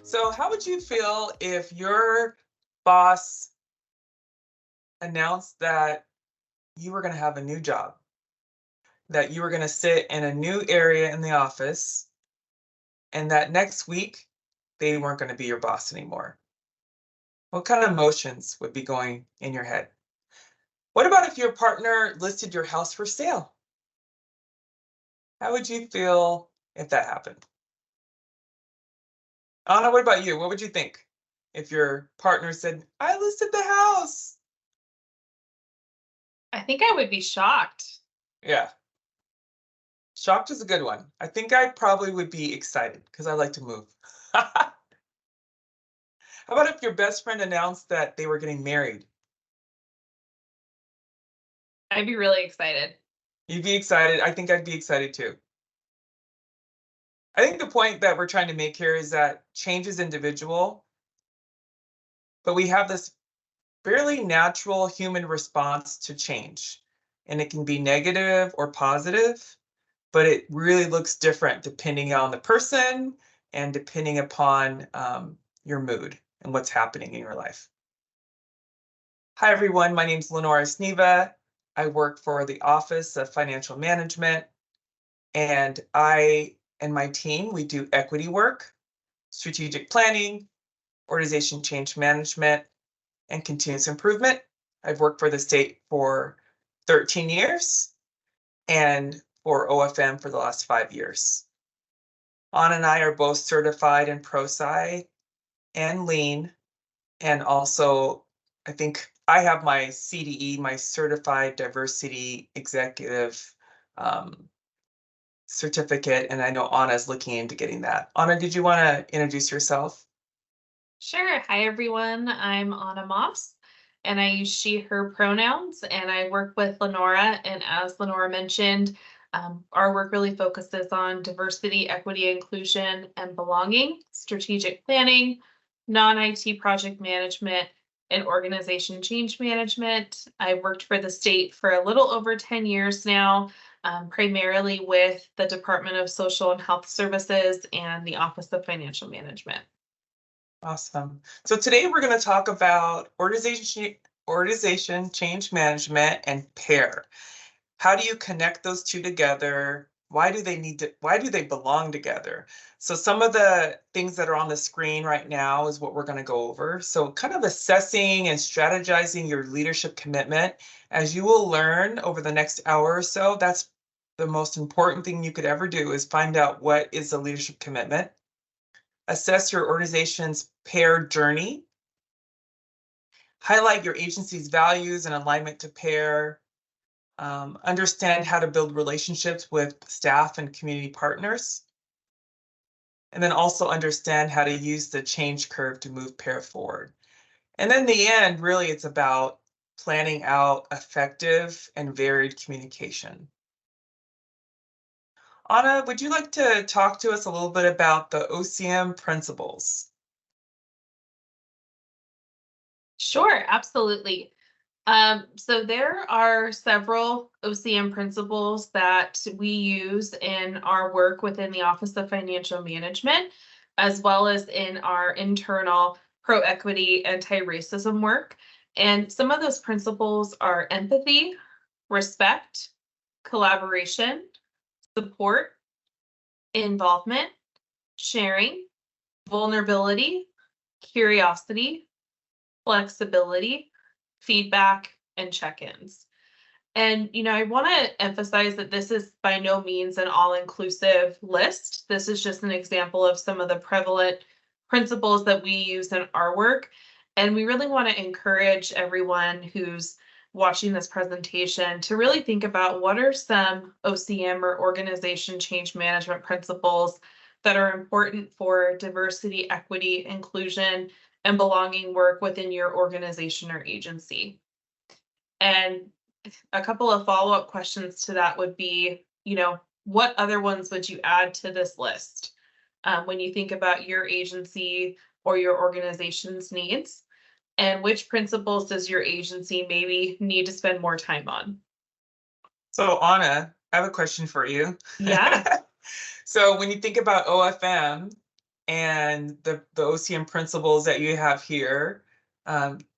So how would you feel if your boss announced that you were going to have a new job, that you were going to sit in a new area in the office, and that next week they weren't going to be your boss anymore? What kind of emotions would be going in your head? What about if your partner listed your house for sale? How would you feel if that happened? Anna, what about you? What would you think if your partner said, I listed the house? I think I would be shocked. Yeah. Shocked is a good one. I think I probably would be excited because I like to move. How about if your best friend announced that they were getting married? I'd be really excited. You'd be excited. I think I'd be excited too. I think the point that we're trying to make here is that change is individual, but we have this fairly natural human response to change, and it can be negative or positive, but it really looks different depending on the person and depending upon your mood and what's happening in your life. Hi, everyone. My name is Lenora Sneva. I work for the Office of Financial Management, and I and my team, we do equity work, strategic planning, organization change management, and continuous improvement. I've worked for the state for 13 years and for OFM for the last 5 years. Anna and I are both certified in ProSci and Lean, and also I think I have my CDE, my Certified Diversity Executive certificate, and I know Anna's looking into getting that. Anna, did you want to introduce yourself? Sure. Hi, everyone. I'm Aunna Moss, and I use she, her pronouns, and I work with Lenora. And as Lenora mentioned, our work really focuses on diversity, equity, inclusion, and belonging, strategic planning, non-IT project management, and organization change management. I've worked for the state for a little over 10 years now, primarily with the Department of Social and Health Services and the Office of Financial Management. Awesome. So today we're going to talk about organization change management and PEAR. How do you connect those two together? Why do they belong together? So some of the things that are on the screen right now is what we're going to go over. So kind of assessing and strategizing your leadership commitment. As you will learn over the next hour or so, that's the most important thing you could ever do, is find out what is a leadership commitment. Assess your organization's PEAR journey. Highlight your agency's values and alignment to PEAR. Understand how to build relationships with staff and community partners. And then also understand how to use the change curve to move PEAR forward. And then in the end, really, it's about planning out effective and varied communication. Anna, would you like to talk to us a little bit about the OCM principles? Sure, absolutely. So there are several OCM principles that we use in our work within the Office of Financial Management, as well as in our internal pro-equity, anti-racism work. And some of those principles are empathy, respect, collaboration, support, involvement, sharing, vulnerability, curiosity, flexibility, feedback, and check-ins. And, I want to emphasize that this is by no means an all-inclusive list. This is just an example of some of the prevalent principles that we use in our work. And we really want to encourage everyone who's watching this presentation to really think about what are some OCM or organization change management principles that are important for diversity, equity, inclusion, and belonging work within your organization or agency. And a couple of follow-up questions to that would be, what other ones would you add to this list when you think about your agency or your organization's needs? And which principles does your agency maybe need to spend more time on? So Anna, I have a question for you. Yeah. So when you think about OFM and the OCM principles that you have here,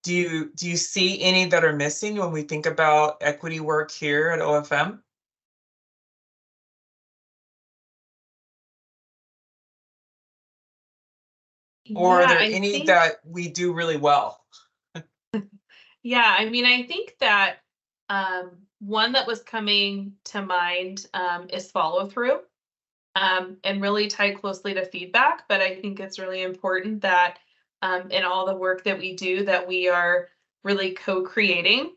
do you see any that are missing when we think about equity work here at OFM? Or are there any that we do really well? Yeah, I mean, I think that one that was coming to mind is follow through and really tied closely to feedback. But I think it's really important that in all the work that we do, that we are really co-creating.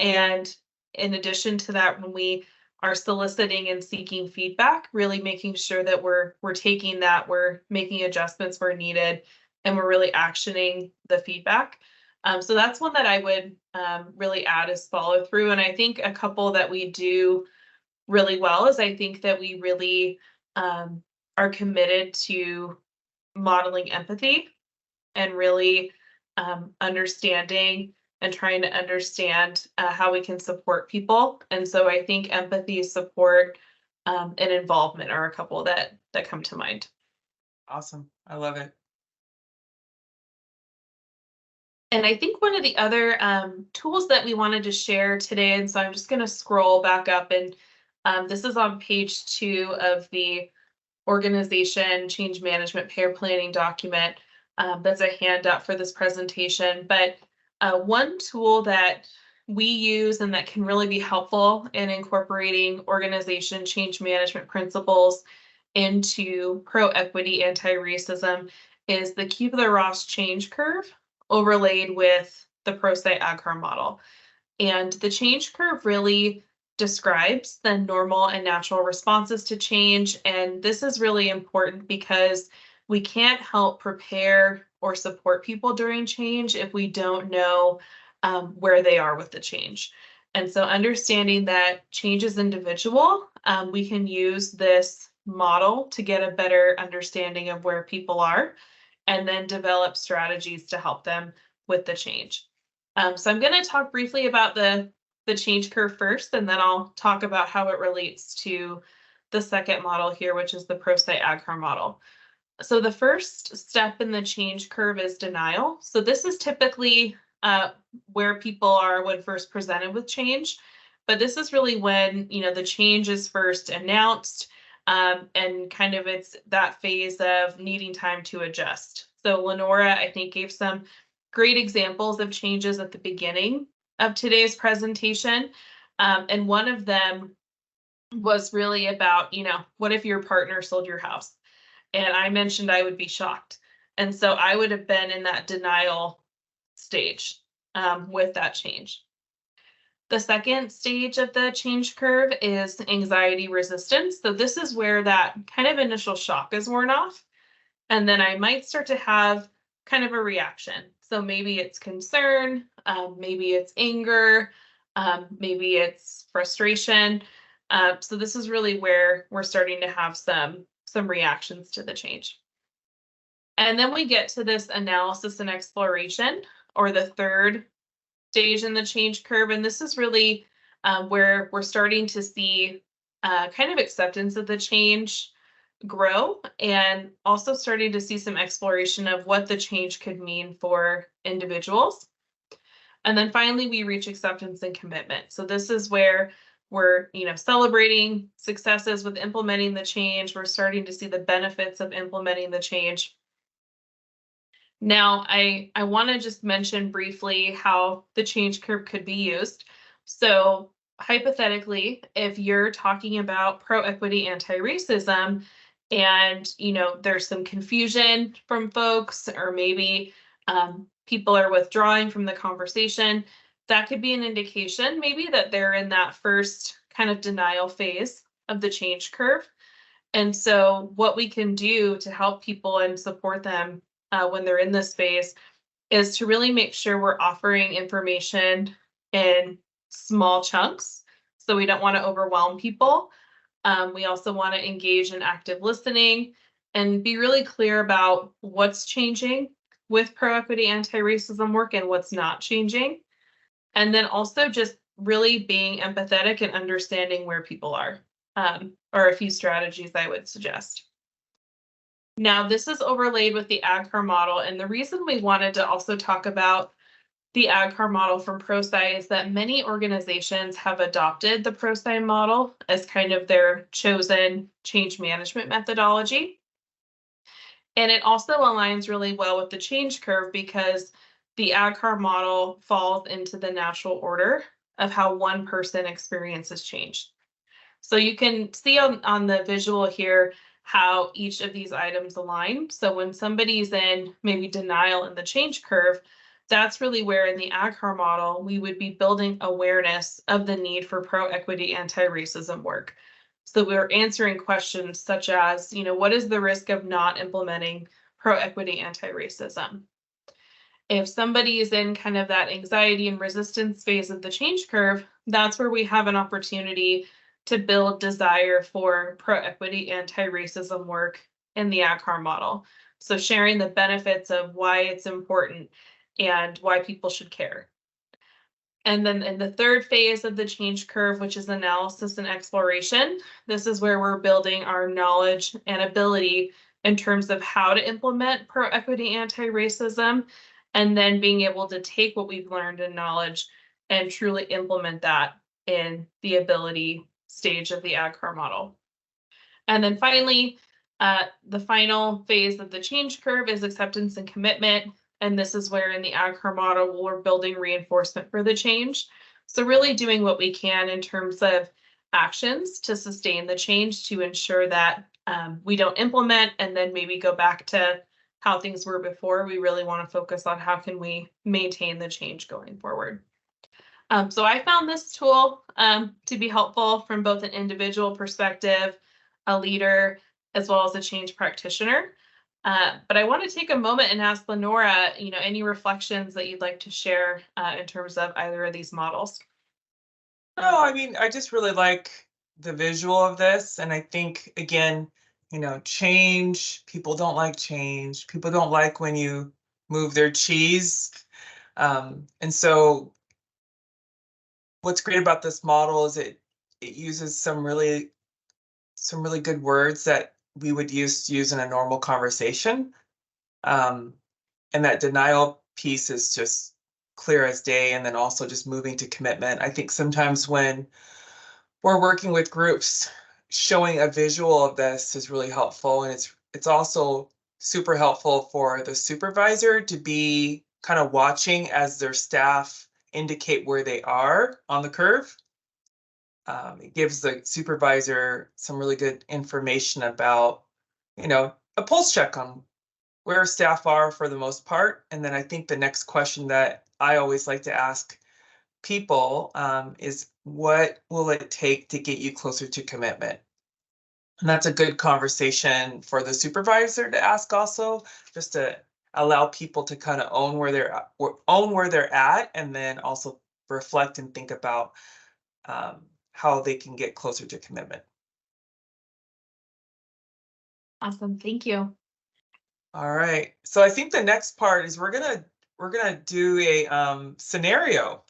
And in addition to that, when we are soliciting and seeking feedback, really making sure that we're taking that, we're making adjustments where needed, and we're really actioning the feedback. So that's one that I would really add is follow through. And I think a couple that we do really well is I think that we really are committed to modeling empathy and really understanding and trying to understand how we can support people. And so I think empathy, support, and involvement are a couple that come to mind. Awesome. I love it. And I think one of the other tools that we wanted to share today, and so I'm just going to scroll back up, and this is on page 2 of the organization change management pair planning document. That's a handout for this presentation. But one tool that we use and that can really be helpful in incorporating organization change management principles into pro-equity anti-racism is the Kubler-Ross change curve overlaid with the ProSci AgHarm model. And the change curve really describes the normal and natural responses to change. And this is really important because we can't help prepare or support people during change if we don't know where they are with the change. And so understanding that change is individual, we can use this model to get a better understanding of where people are and then develop strategies to help them with the change. So I'm going to talk briefly about the change curve first, and then I'll talk about how it relates to the second model here, which is the ProSci AgHarm model. So the first step in the change curve is denial. So this is typically where people are when first presented with change, but this is really when the change is first announced, and kind of it's that phase of needing time to adjust. So Lenora, I think, gave some great examples of changes at the beginning of today's presentation. And one of them was really about, what if your partner sold your house? And I mentioned I would be shocked. And so I would have been in that denial stage with that change. The second stage of the change curve is anxiety resistance. So this is where that kind of initial shock is worn off. And then I might start to have kind of a reaction. So maybe it's concern, maybe it's anger, maybe it's frustration. So this is really where we're starting to have some reactions to the change. And then we get to this analysis and exploration, or the third stage in the change curve. And this is really where we're starting to see kind of acceptance of the change grow, and also starting to see some exploration of what the change could mean for individuals. And then finally, we reach acceptance and commitment. So this is where we're celebrating successes with implementing the change. We're starting to see the benefits of implementing the change. Now, I want to just mention briefly how the change curve could be used. So hypothetically, if you're talking about pro-equity anti-racism and there's some confusion from folks, or maybe people are withdrawing from the conversation, that could be an indication maybe that they're in that first kind of denial phase of the change curve. And so what we can do to help people and support them when they're in this phase is to really make sure we're offering information in small chunks. So we don't want to overwhelm people. We also want to engage in active listening and be really clear about what's changing with pro-equity anti-racism work and what's not changing. And then also just really being empathetic and understanding where people are, are a few strategies I would suggest. Now, this is overlaid with the AgCAR model, and the reason we wanted to also talk about the AgCAR model from ProSci is that many organizations have adopted the ProSci model as kind of their chosen change management methodology. And it also aligns really well with the change curve because the AgCAR model falls into the natural order of how one person experiences change. So you can see on the visual here how each of these items align. So when somebody's in maybe denial in the change curve, that's really where in the AgCAR model, we would be building awareness of the need for pro-equity anti-racism work. So we're answering questions such as, what is the risk of not implementing pro-equity anti-racism? If somebody is in kind of that anxiety and resistance phase of the change curve, that's where we have an opportunity to build desire for pro-equity anti-racism work in the AgCAR model. So sharing the benefits of why it's important and why people should care. And then in the third phase of the change curve, which is analysis and exploration, this is where we're building our knowledge and ability in terms of how to implement pro-equity anti-racism, and then being able to take what we've learned in knowledge and truly implement that in the ability stage of the AgCAR model. And then finally, the final phase of the change curve is acceptance and commitment. And this is where in the AgCAR model, we're building reinforcement for the change. So really doing what we can in terms of actions to sustain the change to ensure that we don't implement and then maybe go back to how things were before. We really want to focus on how can we maintain the change going forward. So I found this tool to be helpful from both an individual perspective, a leader, as well as a change practitioner. But I want to take a moment and ask Lenora, any reflections that you'd like to share in terms of either of these models? No, I mean, I just really like the visual of this. And I think, again, change, people don't like change. People don't like when you move their cheese. And so what's great about this model is it uses some really good words that we would use in a normal conversation. And that denial piece is just clear as day. And then also just moving to commitment. I think sometimes when we're working with groups, showing a visual of this is really helpful. And it's also super helpful for the supervisor to be kind of watching as their staff indicate where they are on the curve. It gives the supervisor some really good information about, a pulse check on where staff are for the most part. And then I think the next question that I always like to ask people is, what will it take to get you closer to commitment? And that's a good conversation for the supervisor to ask also, just to allow people to kind of own where they're at, and then also reflect and think about how they can get closer to commitment. Awesome, thank you. All right, so I think the next part is we're gonna do a scenario.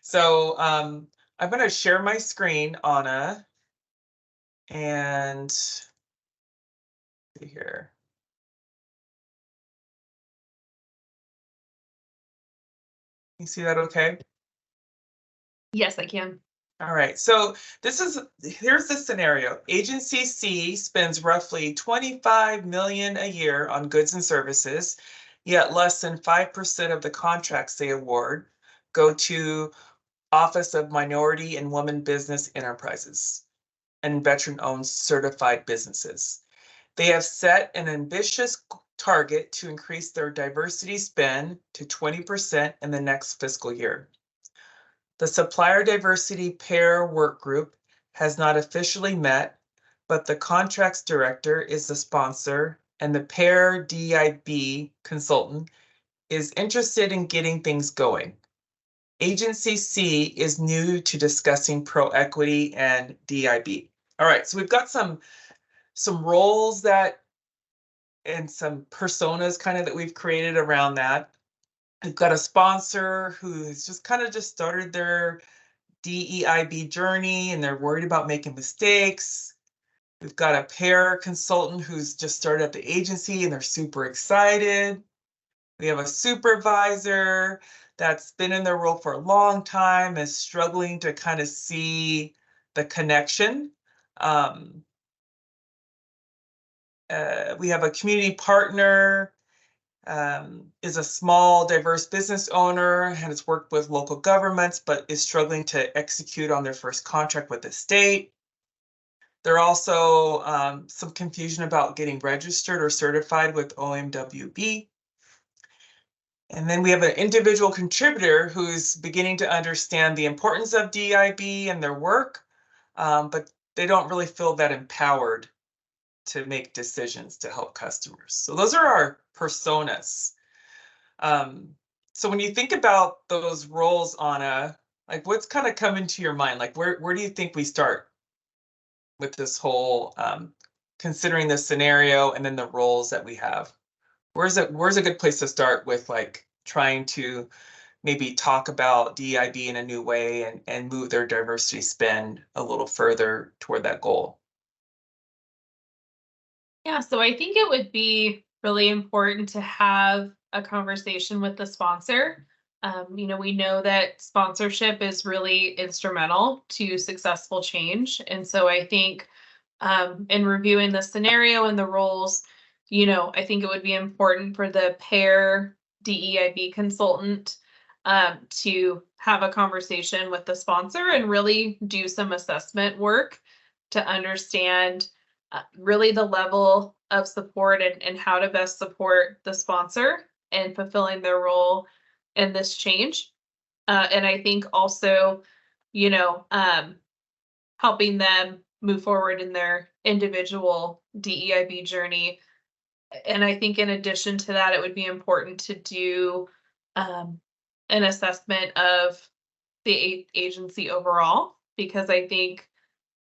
So I'm gonna share my screen, Anna, and see here. You see that okay? Yes, I can. All right, so here's the scenario. Agency C spends roughly $25 million a year on goods and services, yet less than 5% of the contracts they award go to Office of Minority and Women Business Enterprises and veteran-owned certified businesses. They have set an ambitious target to increase their diversity spend to 20% in the next fiscal year. The Supplier Diversity PEAR work group has not officially met, but the contracts director is the sponsor and the PEAR DIB consultant is interested in getting things going. Agency C is new to discussing pro-equity and DIB. All right, so we've got some roles that and some personas kind of that we've created around that. We've got a sponsor who has just started their DEIB journey and they're worried about making mistakes. We've got a PEAR consultant who's just started at the agency and they're super excited. We have a supervisor that's been in their role for a long time, is struggling to kind of see the connection. We have a community partner, is a small, diverse business owner, has worked with local governments, but is struggling to execute on their first contract with the state. There are also some confusion about getting registered or certified with OMWB. And then we have an individual contributor who's beginning to understand the importance of DIB and their work, but they don't really feel that empowered to make decisions to help customers. So those are our personas. So when you think about those roles, Anna, like what's kind of coming to your mind? Like where do you think we start with this whole considering the scenario and then the roles that we have? Where's a good place to start with like trying to maybe talk about DIB in a new way and move their diversity spend a little further toward that goal? Yeah, so I think it would be really important to have a conversation with the sponsor. We know that sponsorship is really instrumental to successful change. And so I think in reviewing the scenario and the roles, I think it would be important for the PEAR DEIB consultant to have a conversation with the sponsor and really do some assessment work to understand really the level of support and how to best support the sponsor in fulfilling their role in this change. And I think also, helping them move forward in their individual DEIB journey. And I think in addition to that, it would be important to do an assessment of the agency overall, because I think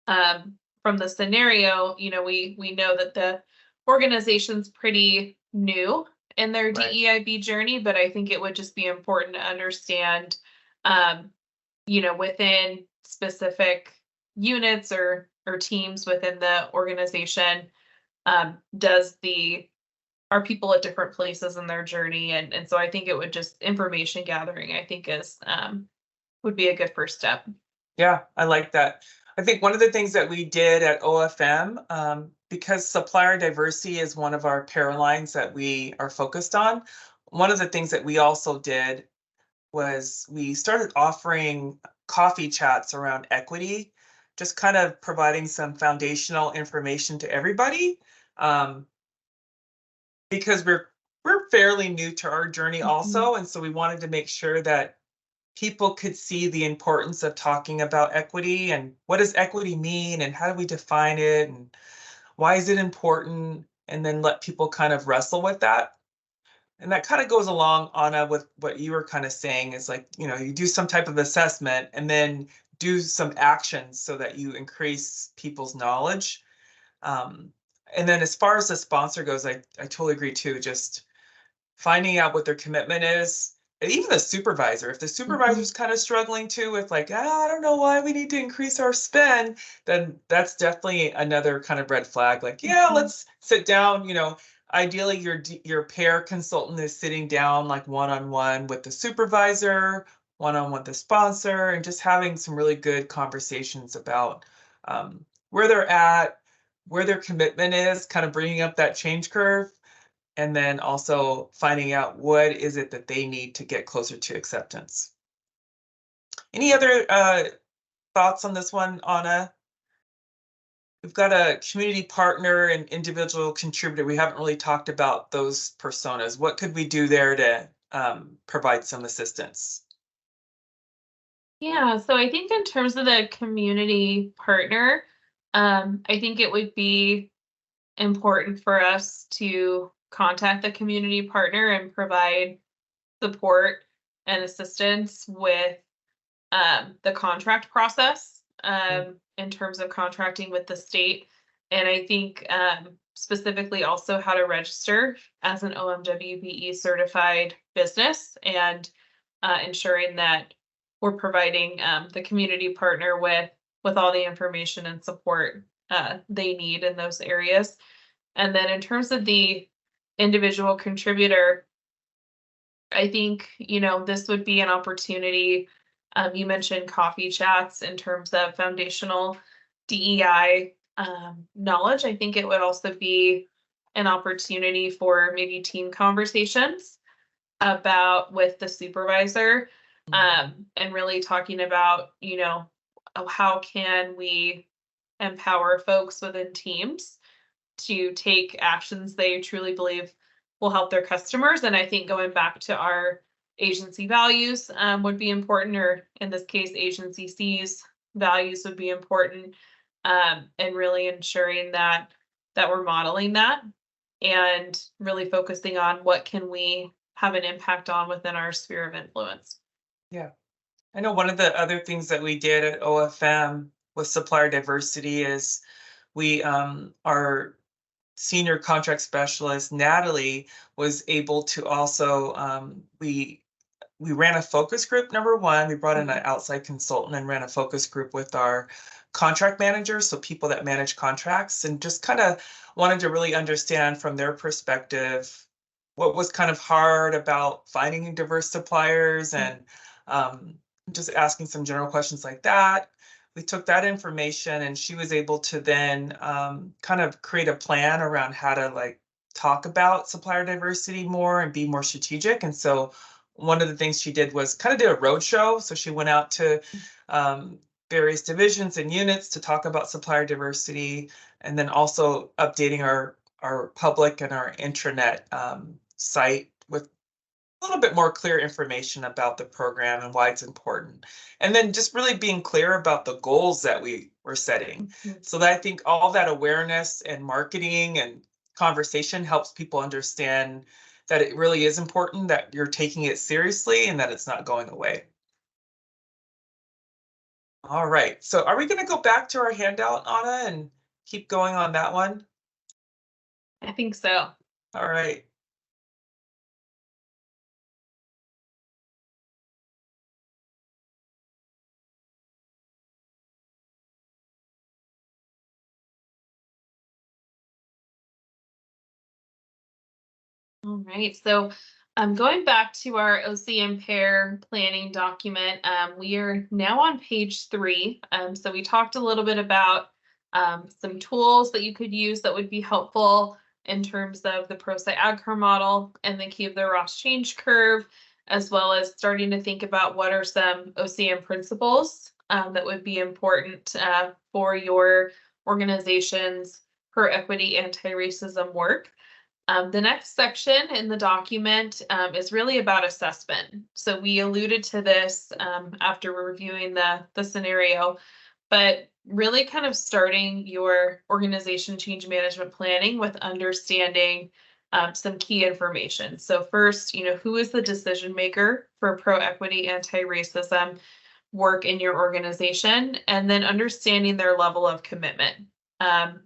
from the scenario, we know that the organization's pretty new in their Right. DEIB journey, but I think it would just be important to understand, within specific units or teams within the organization, are people at different places in their journey, and so I think it would just information gathering, I think is would be a good first step. Yeah, I like that. I think one of the things that we did at OFM, because supplier diversity is one of our PEAR lines that we are focused on, one of the things that we also did was we started offering coffee chats around equity, just kind of providing some foundational information to everybody, because we're fairly new to our journey also, and so we wanted to make sure that people could see the importance of talking about equity and what does equity mean and how do we define it and why is it important, and then let people kind of wrestle with that. And that kind of goes along, Anna, with what you were kind of saying is like, you do some type of assessment and then do some actions so that you increase people's knowledge. And then as far as the sponsor goes, I totally agree too, just finding out what their commitment is. And even the supervisor, if the supervisor's kind of struggling too with like, I don't know why we need to increase our spend, then that's definitely another kind of red flag. Like, yeah, let's sit down, ideally your PEAR consultant is sitting down like one-on-one with the supervisor, one-on-one with the sponsor, and just having some really good conversations about where they're at, where their commitment is, kind of bringing up that change curve, and then also finding out what is it that they need to get closer to acceptance. Any other thoughts on this one, Anna? We've got a community partner and individual contributor. We haven't really talked about those personas. What could we do there to provide some assistance? Yeah, so I think in terms of the community partner, I think it would be important for us to contact the community partner and provide support and assistance with the contract process in terms of contracting with the state. And I think specifically also how to register as an OMWBE certified business and ensuring that we're providing the community partner with all the information and support they need in those areas. And then in terms of the individual contributor, I think, this would be an opportunity. You mentioned coffee chats in terms of foundational DEI knowledge. I think it would also be an opportunity for maybe team conversations about with the supervisor and really talking about, how can we empower folks within teams to take actions they truly believe will help their customers. And I think going back to our agency values would be important, or in this case, agency C's values would be important, and really ensuring that we're modeling that and really focusing on what can we have an impact on within our sphere of influence. Yeah. I know one of the other things that we did at OFM with supplier diversity is we our senior contract specialist Natalie was able to also we ran a focus group. Number one, we brought in an outside consultant and ran a focus group with our contract managers, so people that manage contracts, and just kind of wanted to really understand from their perspective what was kind of hard about finding diverse suppliers, and just asking some general questions like that. We took that information and she was able to then kind of create a plan around how to talk about supplier diversity more and be more strategic. And so one of the things she did was kind of do a roadshow. So she went out to various divisions and units to talk about supplier diversity, and then also updating our public and our intranet site with a little bit more clear information about the program and why it's important. And then just really being clear about the goals that we were setting. So that I think all that awareness and marketing and conversation helps people understand that it really is important, that you're taking it seriously and that it's not going away. All right, so are we going to go back to our handout, Anna, and keep going on that one? I think so. All right. All right, so going back to our OCM PEAR planning document, we are now on page 3. So we talked a little bit about some tools that you could use that would be helpful in terms of the ProSci AgCur model and the key of the Ross change curve, as well as starting to think about what are some OCM principles that would be important for your organization's pro-equity, anti-racism work. The next section in the document is really about assessment. So we alluded to this after reviewing the scenario, but really kind of starting your organization change management planning with understanding some key information. So first, who is the decision maker for pro-equity, anti-racism work in your organization, and then understanding their level of commitment.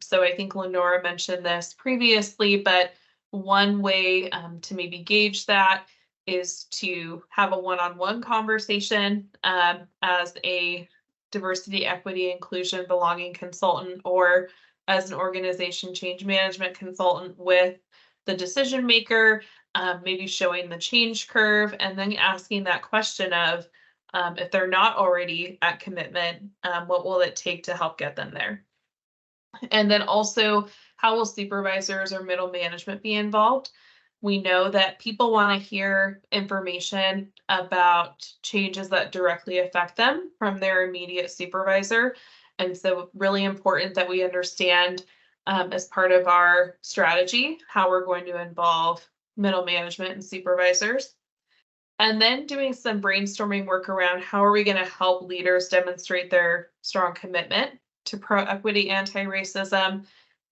So I think Lenora mentioned this previously, but one way to maybe gauge that is to have a one-on-one conversation as a diversity, equity, inclusion, belonging consultant, or as an organization change management consultant with the decision maker, maybe showing the change curve, and then asking that question of if they're not already at commitment, what will it take to help get them there? And then also, how will supervisors or middle management be involved? We know that people want to hear information about changes that directly affect them from their immediate supervisor. And so really important that we understand as part of our strategy how we're going to involve middle management and supervisors. And then doing some brainstorming work around how are we going to help leaders demonstrate their strong commitment to pro-equity, anti-racism,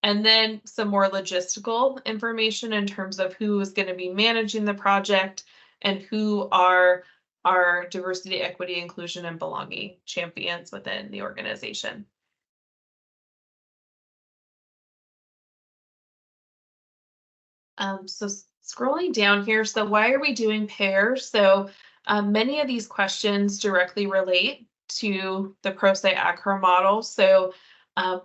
and then some more logistical information in terms of who is going to be managing the project and who are our diversity, equity, inclusion, and belonging champions within the organization. So scrolling down here, so why are we doing PEAR? So many of these questions directly relate to the ProSci AgCar model. So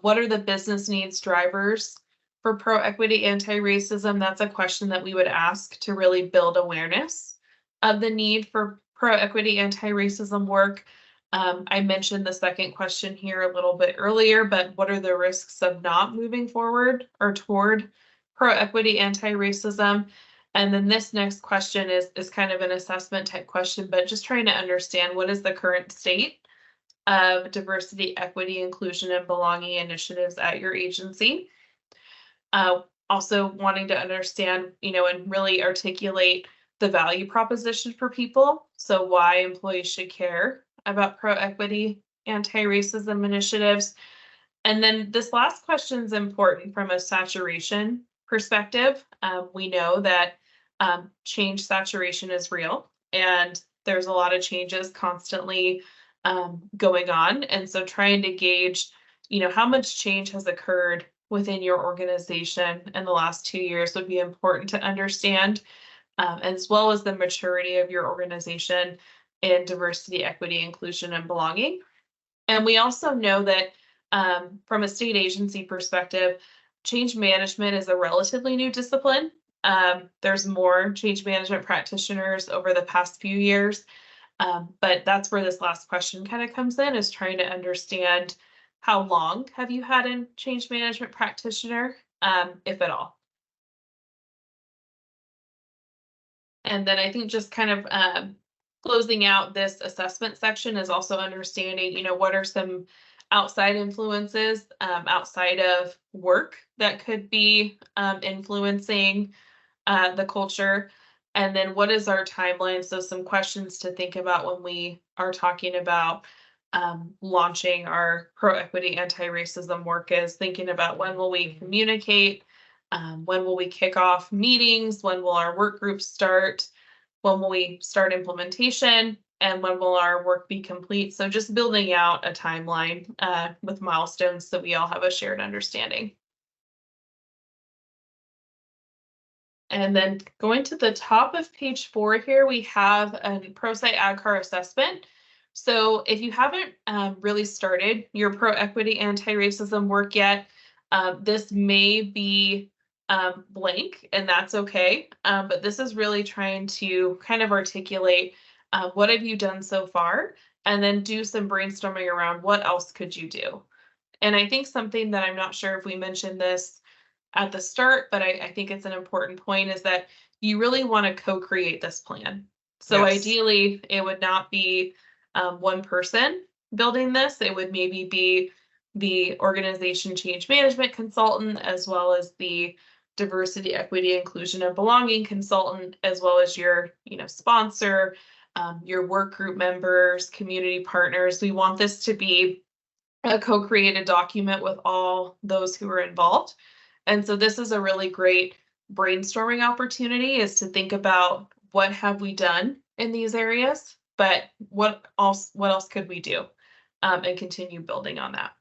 what are the business needs drivers for pro-equity, anti-racism? That's a question that we would ask to really build awareness of the need for pro-equity, anti-racism work. I mentioned the second question here a little bit earlier, but what are the risks of not moving forward or toward pro-equity, anti-racism? And then this next question is kind of an assessment type question, but just trying to understand what is the current state of diversity, equity, inclusion, and belonging initiatives at your agency. Also wanting to understand, and really articulate the value proposition for people. So why employees should care about pro-equity, anti-racism initiatives. And then this last question is important from a saturation perspective. We know that change saturation is real, and there's a lot of changes constantly going on. And so trying to gauge, how much change has occurred within your organization in the last 2 years would be important to understand, as well as the maturity of your organization in diversity, equity, inclusion, and belonging. And we also know that from a state agency perspective, change management is a relatively new discipline. There's more change management practitioners over the past few years, but that's where this last question kind of comes in, is trying to understand how long have you had a change management practitioner, if at all. And then I think just kind of closing out this assessment section is also understanding, what are some outside influences outside of work that could be influencing the culture. And then what is our timeline? So some questions to think about when we are talking about launching our pro-equity, anti-racism work is thinking about when will we communicate, when will we kick off meetings, when will our work groups start, when will we start implementation, and when will our work be complete? So just building out a timeline with milestones so we all have a shared understanding. And then going to the top of page 4 here, we have a ProSci AgCar assessment. So if you haven't really started your pro-equity, anti-racism work yet, this may be blank, and that's okay. But this is really trying to kind of articulate what have you done so far, and then do some brainstorming around what else could you do. And I think something that I'm not sure if we mentioned this at the start, but I think it's an important point, is that you really want to co-create this plan. So Yes. Ideally, it would not be one person building this. It would maybe be the organization change management consultant, as well as the diversity, equity, inclusion, and belonging consultant, as well as your, sponsor, your work group members, community partners. We want this to be a co-created document with all those who are involved. And so this is a really great brainstorming opportunity, is to think about what have we done in these areas, but what else could we do, and continue building on that.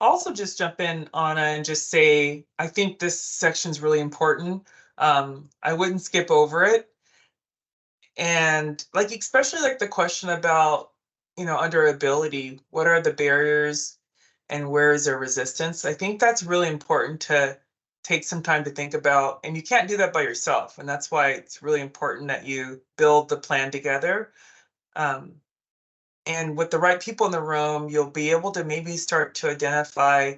Also just jump in, Anna, and just say, I think this section is really important. I wouldn't skip over it. And especially the question about, underability, what are the barriers and where is there resistance? I think that's really important to take some time to think about, and you can't do that by yourself. And that's why it's really important that you build the plan together. And with the right people in the room, you'll be able to maybe start to identify,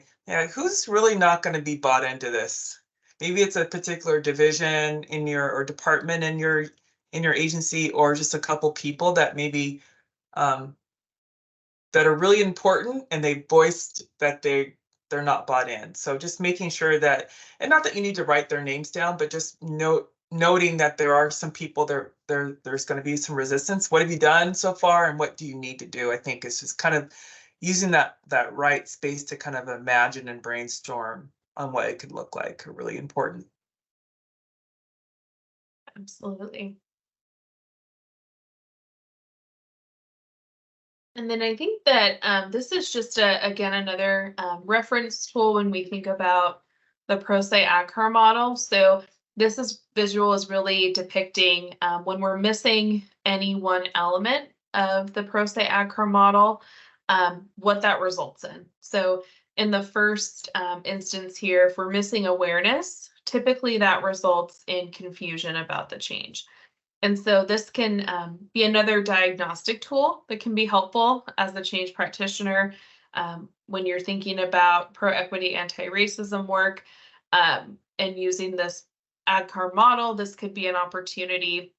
who's really not going to be bought into this. Maybe it's a particular division in your, or department in your agency, or just a couple people that maybe that are really important, and they voiced that they're not bought in. So just making sure that, and not that you need to write their names down, but just noting that there are some people there's going to be some resistance. What have you done so far, and what do you need to do? I think is just kind of using that right space to kind of imagine and brainstorm on what it could look like are really important. Absolutely. And then I think that this is just again another reference tool when we think about the ProSci AdCar model. So this visual is really depicting when we're missing any one element of the ProSci AdCar model, what that results in. So in the first instance here, if we're missing awareness, typically that results in confusion about the change. And so this can be another diagnostic tool that can be helpful as a change practitioner when you're thinking about pro-equity, anti-racism work and using this AdCar model. This could be an opportunity.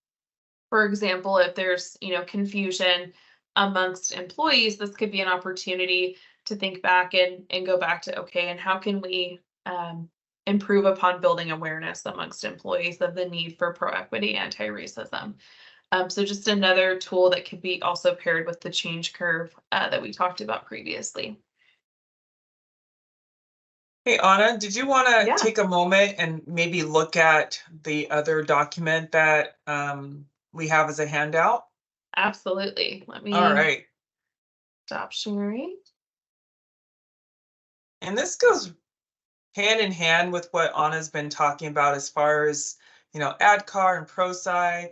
For example, if there's confusion amongst employees, this could be an opportunity to think back and go back to, okay, and how can we improve upon building awareness amongst employees of the need for pro-equity, anti-racism. So just another tool that could be also paired with the change curve that we talked about previously. Hey, Anna, did you want to Yeah. take a moment and maybe look at the other document that we have as a handout? Absolutely. Let me All right. stop sharing. And this goes hand in hand with what Anna's been talking about as far as, AdCar and ProSci.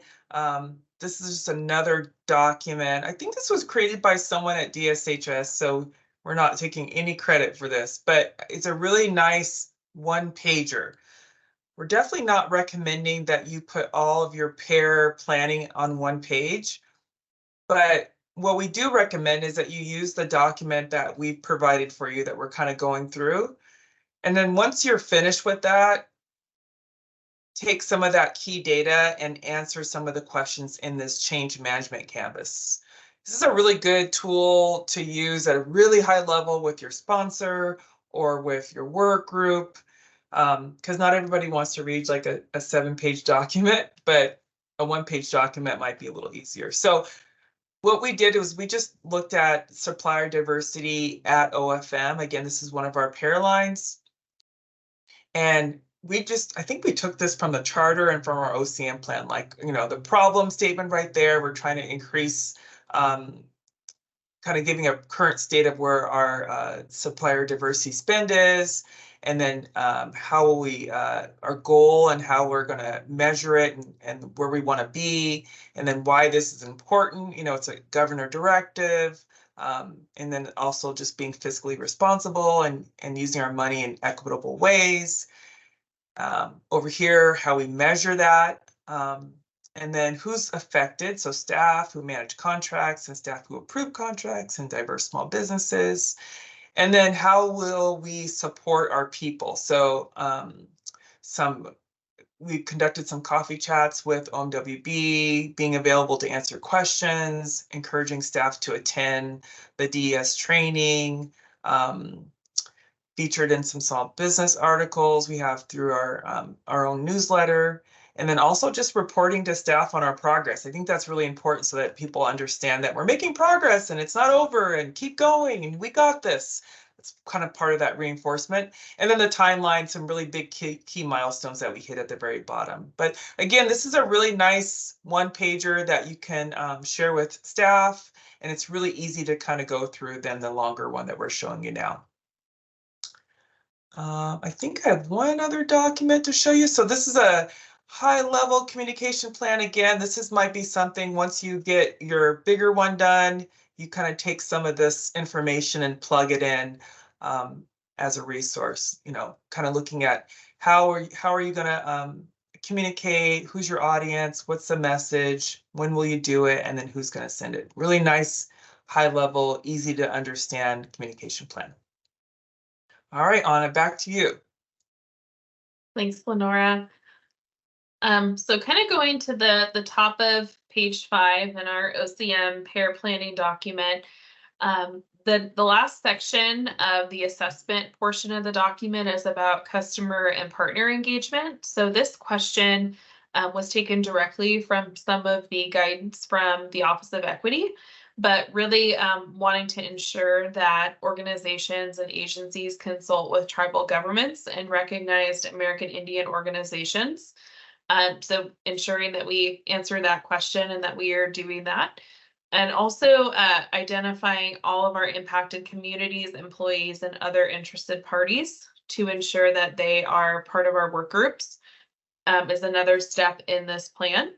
This is just another document. I think this was created by someone at DSHS, so we're not taking any credit for this, but it's a really nice one-pager. We're definitely not recommending that you put all of your PEAR planning on one page, but what we do recommend is that you use the document that we've provided for you that we're kind of going through. And then once you're finished with that, take some of that key data and answer some of the questions in this change management canvas. This is a really good tool to use at a really high level with your sponsor or with your work group, because not everybody wants to read like a 7-page document, but a 1-page document might be a little easier. So what we did was we just looked at supplier diversity at OFM. Again, this is one of our PEAR lines. And I think we took this from the charter and from our OCM plan, like, the problem statement right there. We're trying to increase, kind of giving a current state of where our supplier diversity spend is, and then how will we, our goal and how we're going to measure it and where we want to be, and then why this is important. It's a governor directive. And then also just being fiscally responsible and using our money in equitable ways. Over here, how we measure that, and then who's affected. So staff who manage contracts and staff who approve contracts and diverse small businesses. And then how will we support our people? So we conducted some coffee chats with OMWB, being available to answer questions, encouraging staff to attend the DES training, featured in some small business articles we have through our own newsletter, and then also just reporting to staff on our progress. I think that's really important so that people understand that we're making progress and it's not over and keep going and we got this. It's kind of part of that reinforcement. And then the timeline, some really big key milestones that we hit at the very bottom. But again, this is a really nice one-pager that you can share with staff, and it's really easy to kind of go through than the longer one that we're showing you now. I think I have one other document to show you. So this is a high-level communication plan. Again, might be something once you get your bigger one done, you kind of take some of this information and plug it in as a resource. Kind of looking at how are you going to communicate, who's your audience, what's the message, when will you do it, and then who's going to send it. Really nice, high-level, easy to understand communication plan. All right, Anna, back to you. Thanks, Lenora. So kind of going to the top of page 5 in our OCM PEAR planning document, The last section of the assessment portion of the document is about customer and partner engagement. So this question was taken directly from some of the guidance from the Office of Equity, but really wanting to ensure that organizations and agencies consult with tribal governments and recognized American Indian organizations. So ensuring that we answer that question and that we are doing that. And also identifying all of our impacted communities, employees, and other interested parties to ensure that they are part of our work groups is another step in this plan.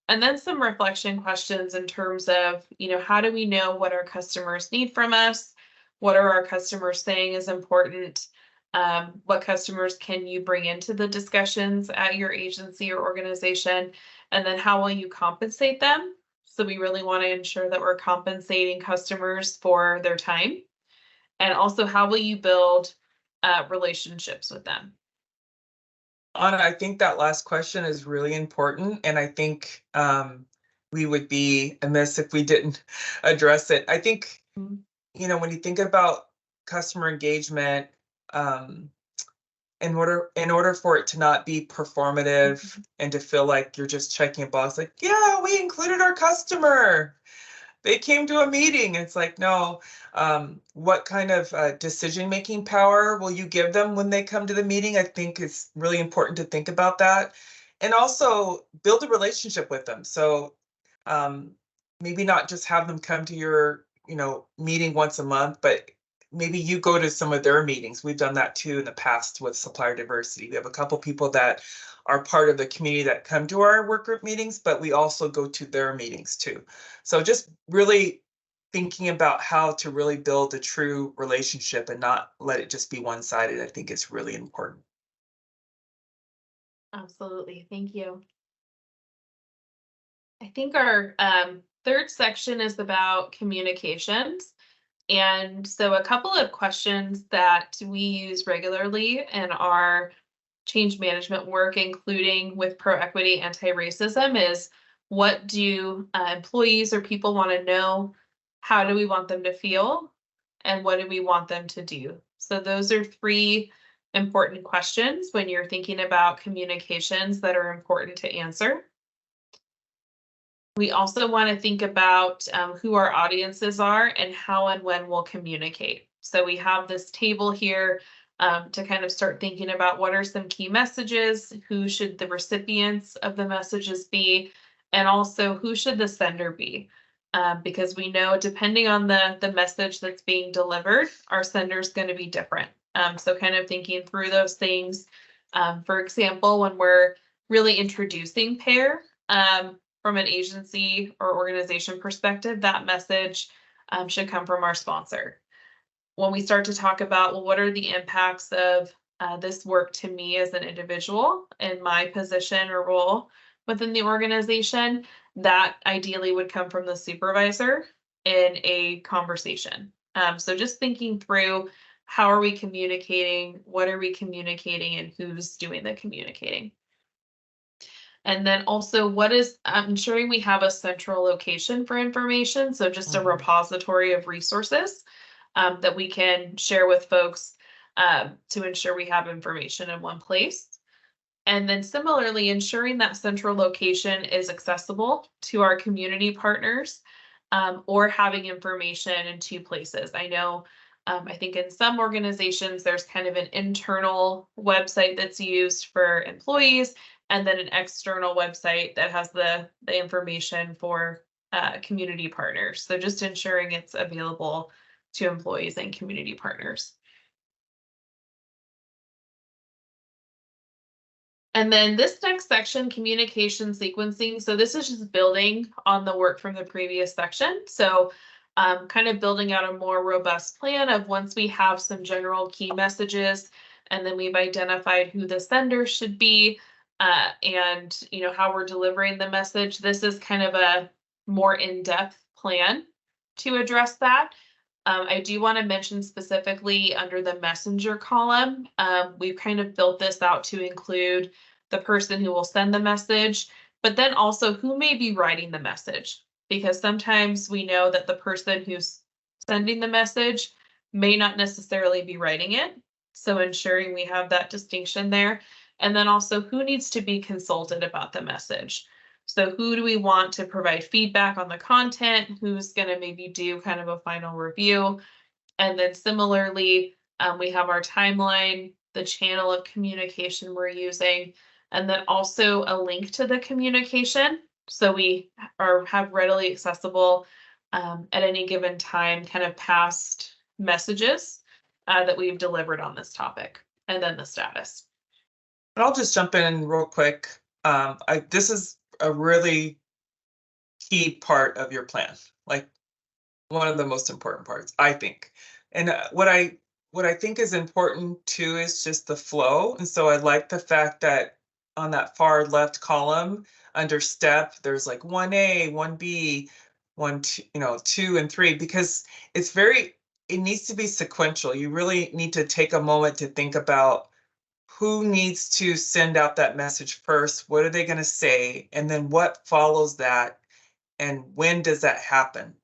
And then some reflection questions in terms of, how do we know what our customers need from us? What are our customers saying is important? What customers can you bring into the discussions at your agency or organization? And then how will you compensate them? So we really want to ensure that we're compensating customers for their time. And also, how will you build relationships with them? Anna, I think that last question is really important, and I think we would be amiss if we didn't address it. I think, when you think about customer engagement, in order for it to not be performative and to feel like you're just checking a box, like, yeah, we included our customer. They came to a meeting. It's like, no, what kind of decision-making power will you give them when they come to the meeting? I think it's really important to think about that. And also build a relationship with them. So maybe not just have them come to your, meeting once a month, but maybe you go to some of their meetings. We've done that too in the past with supplier diversity. We have a couple people that are part of the community that come to our work group meetings, but we also go to their meetings too. So just really thinking about how to really build a true relationship and not let it just be one-sided, I think is really important. Absolutely. Thank you. I think our third section is about communications. And so a couple of questions that we use regularly in our change management work, including with pro-equity, anti-racism, is what do employees or people want to know? How do we want them to feel? And what do we want them to do? So those are three important questions when you're thinking about communications that are important to answer. We also want to think about who our audiences are and how and when we'll communicate. So we have this table here to kind of start thinking about what are some key messages, who should the recipients of the messages be, and also who should the sender be. Because we know depending on the message that's being delivered, our sender is going to be different. So kind of thinking through those things. For example, when we're really introducing PEAR, from an agency or organization perspective, that message should come from our sponsor. When we start to talk about, well, what are the impacts of this work to me as an individual in my position or role within the organization, that ideally would come from the supervisor in a conversation. So just thinking through, how are we communicating, what are we communicating, and who's doing the communicating. And then also, what is ensuring we have a central location for information. So just a repository of resources that we can share with folks to ensure we have information in one place. And then similarly, ensuring that central location is accessible to our community partners or having information in two places. I know, I think in some organizations, there's kind of an internal website that's used for employees, and then an external website that has the information for community partners. So just ensuring it's available to employees and community partners. And then this next section, communication sequencing. So this is just building on the work from the previous section. So kind of building out a more robust plan of once we have some general key messages, and then we've identified who the sender should be, and how we're delivering the message. This is kind of a more in-depth plan to address that. I do want to mention specifically under the messenger column, we've kind of built this out to include the person who will send the message, but then also who may be writing the message, because sometimes we know that the person who's sending the message may not necessarily be writing it. So ensuring we have that distinction there. And then also who needs to be consulted about the message. So who do we want to provide feedback on the content? Who's going to maybe do kind of a final review? And then similarly, we have our timeline, the channel of communication we're using, and then also a link to the communication. So we have readily accessible at any given time kind of past messages that we've delivered on this topic, and then the status. And I'll just jump in real quick. This is a really key part of your plan, like one of the most important parts, I think. And what I think is important too is just the flow. And so I like the fact that on that far left column under step, there's like 1A, 1B, 1, 2, 2 and 3, because it needs to be sequential. You really need to take a moment to think about who needs to send out that message first, what are they going to say, and then what follows that, and when does that happen?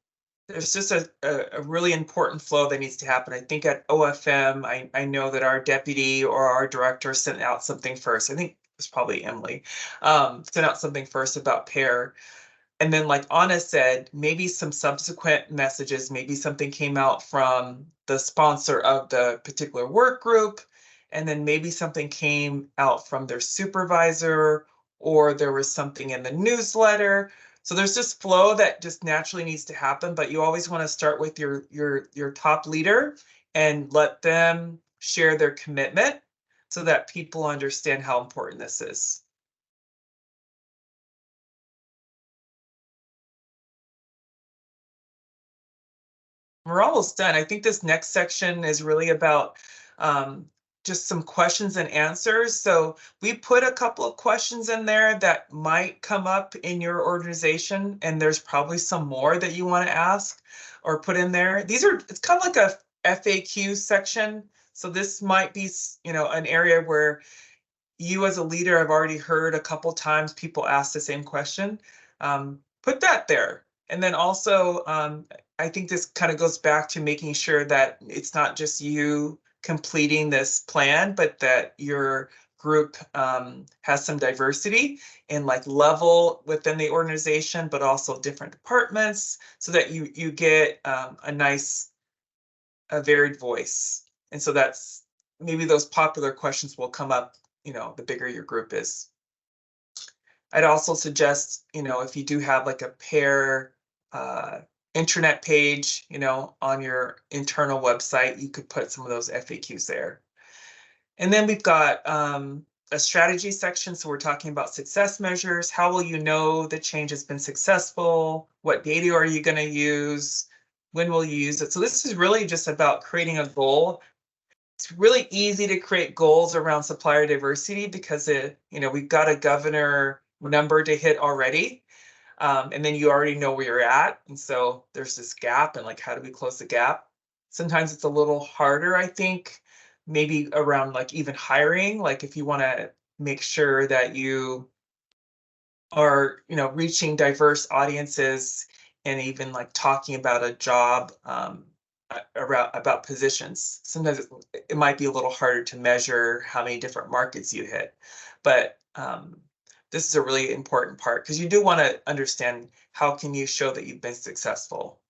There's just a really important flow that needs to happen. I think at OFM, I know that our deputy or our director sent out something first. I think it's probably Emily, sent out something first about PEAR. And then like Anna said, maybe some subsequent messages, maybe something came out from the sponsor of the particular work group, and then maybe something came out from their supervisor, or there was something in the newsletter. So there's just flow that just naturally needs to happen, but you always want to start with your top leader and let them share their commitment so that people understand how important this is. We're almost done. I think this next section is really about just some questions and answers. So we put a couple of questions in there that might come up in your organization, and there's probably some more that you want to ask or put in there. It's kind of like a FAQ section. So this might be, an area where you as a leader have already heard a couple times people ask the same question. Put that there. And then also, I think this kind of goes back to making sure that it's not just you completing this plan, but that your group has some diversity in like level within the organization, but also different departments, so that you get a nice, varied voice. And so that's maybe those popular questions will come up, the bigger your group is. I'd also suggest, if you do have like a PEAR intranet page, on your internal website, you could put some of those FAQs there. And then we've got a strategy section. So we're talking about success measures. How will you know the change has been successful? What data are you going to use? When will you use it? So this is really just about creating a goal. It's really easy to create goals around supplier diversity because we've got a governor number to hit already. And then you already know where you're at. And so there's this gap, and like, how do we close the gap? Sometimes it's a little harder, I think, maybe around like even hiring, like if you want to make sure that you are, reaching diverse audiences, and even like talking about a job, about positions. Sometimes it might be a little harder to measure how many different markets you hit, but this is a really important part because you do want to understand how can you show that you've been successful.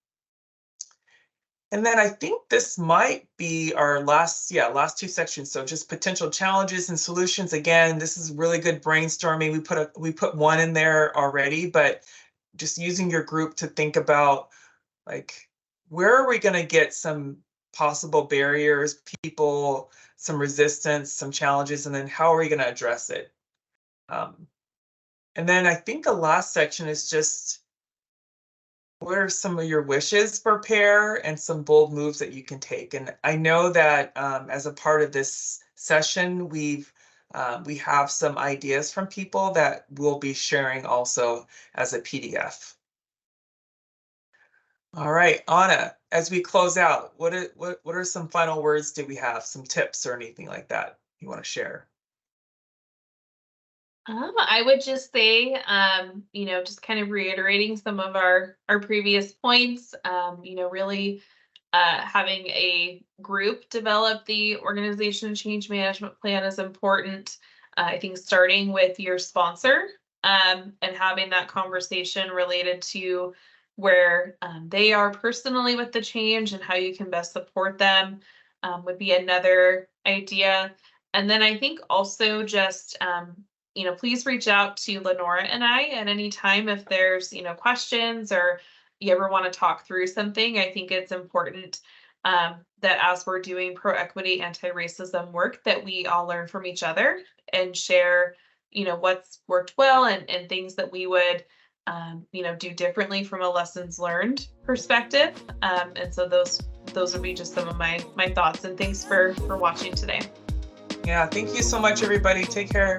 And then I think this might be our last two sections. So just potential challenges and solutions. Again, this is really good brainstorming. We put one in there already, but just using your group to think about like, where are we going to get some possible barriers, people, some resistance, some challenges, and then how are we going to address it? And then I think the last section is just, what are some of your wishes for PEAR and some bold moves that you can take? And I know that as a part of this session, we have some ideas from people that we'll be sharing also as a PDF. All right, Anna, as we close out, what are some final words do we have? Some tips or anything like that you want to share? I would just say, just kind of reiterating some of our previous points, really having a group develop the organization change management plan is important. I think starting with your sponsor and having that conversation related to where they are personally with the change and how you can best support them would be another idea. And then I think also just, please reach out to Lenora and I at any time if there's, questions or you ever want to talk through something. I think it's important that as we're doing pro-equity, anti-racism work, that we all learn from each other and share, what's worked well and things that we would, do differently from a lessons learned perspective. And so those would be just some of my thoughts, and thanks for watching today. Yeah, thank you so much, everybody. Take care.